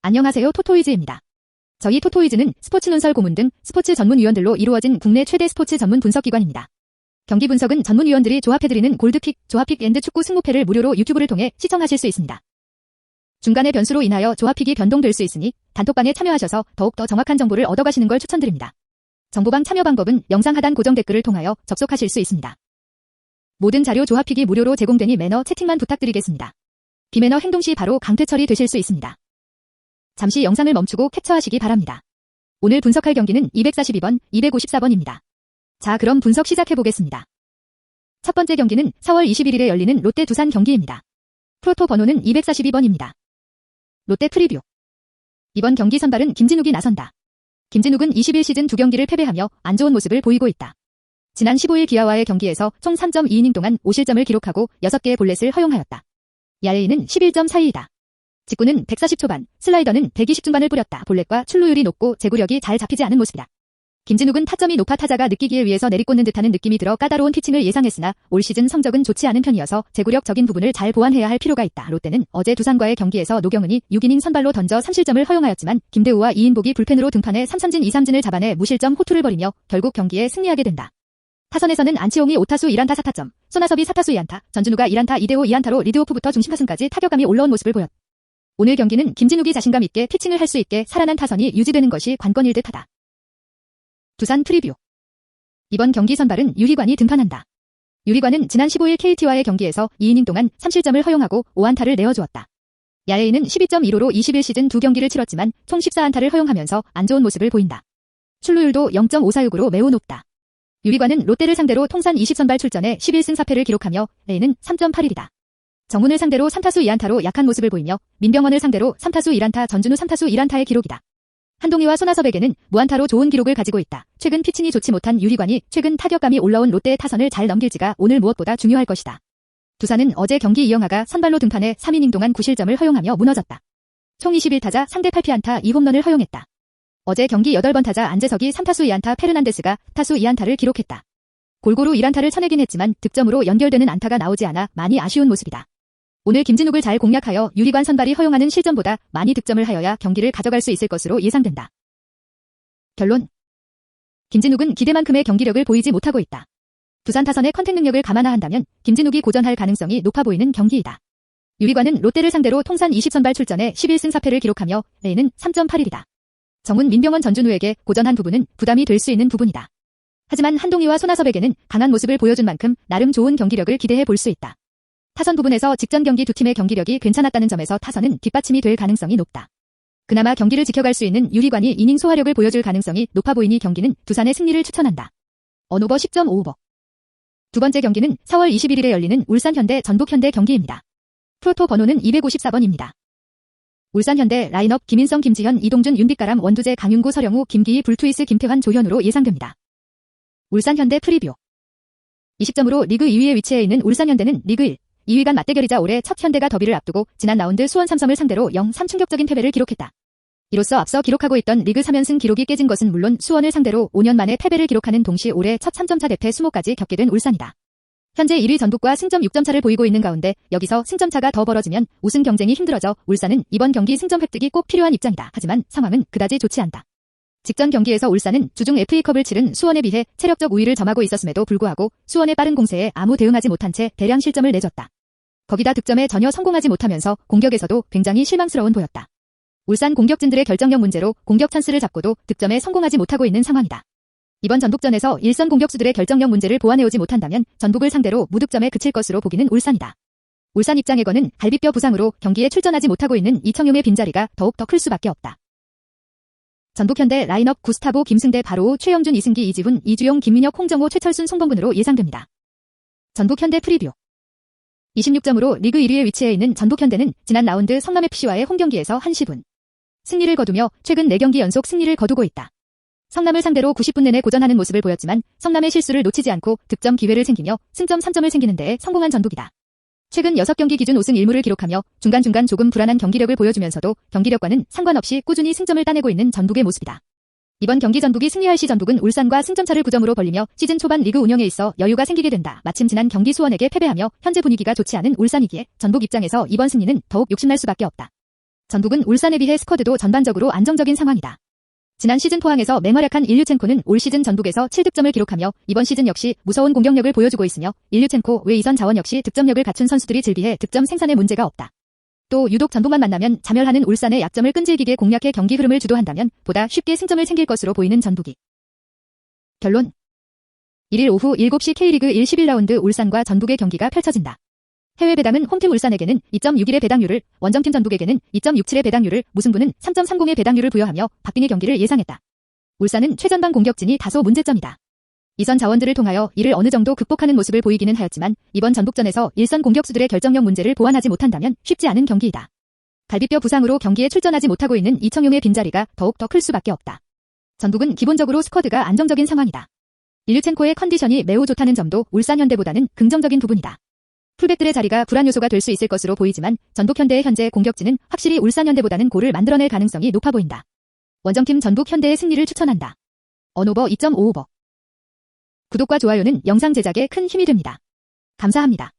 안녕하세요, 토토이즈입니다. 저희 토토이즈는 스포츠 논설 고문 등 스포츠 전문위원들로 이루어진 국내 최대 스포츠 전문 분석기관입니다. 경기 분석은 전문위원들이 조합해드리는 골드픽, 조합픽 앤드 축구 승부패를 무료로 유튜브를 통해 시청하실 수 있습니다. 중간의 변수로 인하여 조합픽이 변동될 수 있으니 단톡방에 참여하셔서 더욱더 정확한 정보를 얻어가시는 걸 추천드립니다. 정보방 참여 방법은 영상 하단 고정 댓글을 통하여 접속하실 수 있습니다. 모든 자료 조합픽이 무료로 제공되니 매너 채팅만 부탁드리겠습니다. 비매너 행동 시 바로 강퇴 처리되실 수 있습니다. 잠시 영상을 멈추고 캡처하시기 바랍니다. 오늘 분석할 경기는 242번, 254번입니다. 자, 그럼 분석 시작해보겠습니다. 첫 번째 경기는 4월 21일에 열리는 롯데 두산 경기입니다. 프로토 번호는 242번입니다. 롯데 프리뷰. 이번 경기 선발은 김진욱이 나선다. 김진욱은 21시즌 2경기를 패배하며 안 좋은 모습을 보이고 있다. 지난 15일 기아와의 경기에서 총 3.2이닝 동안 5실점을 기록하고 6개의 볼넷을 허용하였다. 야레이는 11.42이다. 직구는 140 초반, 슬라이더는 120 중반을 뿌렸다. 볼넷과 출루율이 높고 제구력이 잘 잡히지 않은 모습이다. 김진욱은 타점이 높아 타자가 느끼기에 위해서 내리꽂는 듯하는 느낌이 들어 까다로운 피칭을 예상했으나 올 시즌 성적은 좋지 않은 편이어서 제구력적인 부분을 잘 보완해야 할 필요가 있다. 롯데는 어제 두산과의 경기에서 노경은이 6이닝 선발로 던져 3실점을 허용하였지만 김대우와 이인복이 불펜으로 등판해 3삼진 2삼진을 잡아내 무실점 호투를 벌이며 결국 경기에 승리하게 된다. 타선에서는 안치홍이 5타수 1안타 4타점, 손아섭이 4타수 2안타, 전준우가 1안타 이대호 2안타로 리드오프부터 중심타선까지 타격감이 올라온 모습을 보였다. 오늘 경기는 김진욱이 자신감 있게 피칭을 할 수 있게 살아난 타선이 유지되는 것이 관건일 듯하다. 두산 프리뷰. 이번 경기 선발은 유희관이 등판한다. 유희관은 지난 15일 KT와의 경기에서 2이닝 동안 3실점을 허용하고 5안타를 내어주었다. 야레이는 12.15로 21시즌 2경기를 치렀지만 총 14안타를 허용하면서 안 좋은 모습을 보인다. 출루율도 0.546으로 매우 높다. 유희관은 롯데를 상대로 통산 20선발 출전에 11승 4패를 기록하며 레이는 3.81이다. 정훈을 상대로 3타수 2안타로 약한 모습을 보이며 민병헌을 상대로 3타수 1안타, 전준우 3타수 1안타의 기록이다. 한동희와 손아섭에게는 무안타로 좋은 기록을 가지고 있다. 최근 피칭이 좋지 못한 유희관이 최근 타격감이 올라온 롯데의 타선을 잘 넘길지가 오늘 무엇보다 중요할 것이다. 두산은 어제 경기 이영하가 선발로 등판해 3이닝 동안 9실점을 허용하며 무너졌다. 총 21타자 상대 8피안타 2홈런을 허용했다. 어제 경기 8번 타자 안재석이 3타수 2안타, 페르난데스가 타수 2안타를 기록했다. 골고루 1안타를 쳐내긴 했지만 득점으로 연결되는 안타가 나오지 않아 많이 아쉬운 모습이다. 오늘 김진욱을 잘 공략하여 유희관 선발이 허용하는 실점보다 많이 득점을 하여야 경기를 가져갈 수 있을 것으로 예상된다. 결론. 김진욱은 기대만큼의 경기력을 보이지 못하고 있다. 두산 타선의 컨택 능력을 감안한다면 김진욱이 고전할 가능성이 높아 보이는 경기이다. 유희관은 롯데를 상대로 통산 20선발 출전에 11승 4패를 기록하며 레이는 3.81이다. 정훈, 민병헌, 전준우에게 고전한 부분은 부담이 될 수 있는 부분이다. 하지만 한동희와 손아섭에게는 강한 모습을 보여준 만큼 나름 좋은 경기력을 기대해 볼 수 있다. 타선 부분에서 직전 경기 두 팀의 경기력이 괜찮았다는 점에서 타선은 뒷받침이 될 가능성이 높다. 그나마 경기를 지켜갈 수 있는 유희관이 이닝 소화력을 보여줄 가능성이 높아 보이니 경기는 두산의 승리를 추천한다. 언오버 10.55. 두 번째 경기는 4월 21일에 열리는 울산현대 전북현대 경기입니다. 프로토 번호는 254번입니다. 울산현대 라인업 김인성, 김지현, 이동준, 윤빛가람, 원두재, 강윤구, 서령우, 김기희, 불투이스, 김태환, 조현우로 예상됩니다. 울산현대 프리뷰. 이 시점으로 리그 2위에 위치해 있는 울산현대는 리그 1, 2위 간 맞대결이자 올해 첫 현대가 더비를 앞두고 지난 라운드 수원 삼성을 상대로 0-3 충격적인 패배를 기록했다. 이로써 앞서 기록하고 있던 리그 3연승 기록이 깨진 것은 물론 수원을 상대로 5년 만에 패배를 기록하는 동시 올해 첫 3점차 대패 수모까지 겪게 된 울산이다. 현재 1위 전북과 승점 6점 차를 보이고 있는 가운데 여기서 승점 차가 더 벌어지면 우승 경쟁이 힘들어져 울산은 이번 경기 승점 획득이 꼭 필요한 입장이다. 하지만 상황은 그다지 좋지 않다. 직전 경기에서 울산은 주중 FA컵을 치른 수원에 비해 체력적 우위를 점하고 있었음에도 불구하고 수원의 빠른 공세에 아무 대응하지 못한 채 대량 실점을 내줬다. 거기다 득점에 전혀 성공하지 못하면서 공격에서도 굉장히 실망스러운 보였다. 울산 공격진들의 결정력 문제로 공격 찬스를 잡고도 득점에 성공하지 못하고 있는 상황이다. 이번 전북전에서 일선 공격수들의 결정력 문제를 보완해오지 못한다면 전북을 상대로 무득점에 그칠 것으로 보기는 울산이다. 울산 입장에거는 갈비뼈 부상으로 경기에 출전하지 못하고 있는 이청용의 빈자리가 더욱 더 클 수밖에 없다. 전북현대 라인업 구스타보, 김승대, 바로우, 최영준, 이승기, 이지훈, 이주용, 김민혁, 홍정호, 최철순, 송범근으로 예상됩니다. 전북현대 프리뷰. 26점으로 리그 1위에 위치해 있는 전북현대는 지난 라운드 성남FC와의 홈경기에서 1시분 승리를 거두며 최근 4경기 연속 승리를 거두고 있다. 성남을 상대로 90분 내내 고전하는 모습을 보였지만 성남의 실수를 놓치지 않고 득점 기회를 챙기며 승점 3점을 챙기는 데에 성공한 전북이다. 최근 6경기 기준 5승 1무를 기록하며 중간중간 조금 불안한 경기력을 보여주면서도 경기력과는 상관없이 꾸준히 승점을 따내고 있는 전북의 모습이다. 이번 경기 전북이 승리할 시 전북은 울산과 승점차를 9점으로 벌리며 시즌 초반 리그 운영에 있어 여유가 생기게 된다. 마침 지난 경기 수원에게 패배하며 현재 분위기가 좋지 않은 울산이기에 전북 입장에서 이번 승리는 더욱 욕심날 수밖에 없다. 전북은 울산에 비해 스쿼드도 전반적으로 안정적인 상황이다. 지난 시즌 포항에서 맹활약한 일류첸코는 올 시즌 전북에서 7득점을 기록하며 이번 시즌 역시 무서운 공격력을 보여주고 있으며 일류첸코 외 이선 자원 역시 득점력을 갖춘 선수들이 즐비해 득점 생산에 문제가 없다. 또 유독 전북만 만나면 자멸하는 울산의 약점을 끈질기게 공략해 경기 흐름을 주도한다면 보다 쉽게 승점을 챙길 것으로 보이는 전북이. 결론. 1일 오후 7시 K리그 1 11라운드 울산과 전북의 경기가 펼쳐진다. 해외 배당은 홈팀 울산에게는 2.61의 배당률을, 원정팀 전북에게는 2.67의 배당률을, 무승부는 3.30의 배당률을 부여하며 박빙의 경기를 예상했다. 울산은 최전방 공격진이 다소 문제점이다. 이선 자원들을 통하여 이를 어느 정도 극복하는 모습을 보이기는 하였지만 이번 전북전에서 일선 공격수들의 결정력 문제를 보완하지 못한다면 쉽지 않은 경기이다. 갈비뼈 부상으로 경기에 출전하지 못하고 있는 이청용의 빈자리가 더욱 더 클 수밖에 없다. 전북은 기본적으로 스쿼드가 안정적인 상황이다. 일류첸코의 컨디션이 매우 좋다는 점도 울산 현대보다는 긍정적인 부분이다. 풀백들의 자리가 불안 요소가 될 수 있을 것으로 보이지만 전북 현대의 현재 공격진은 확실히 울산 현대보다는 골을 만들어낼 가능성이 높아 보인다. 원정팀 전북 현대의 승리를 추천한다. 언오버 2.5오버. 구독과 좋아요는 영상 제작에 큰 힘이 됩니다. 감사합니다.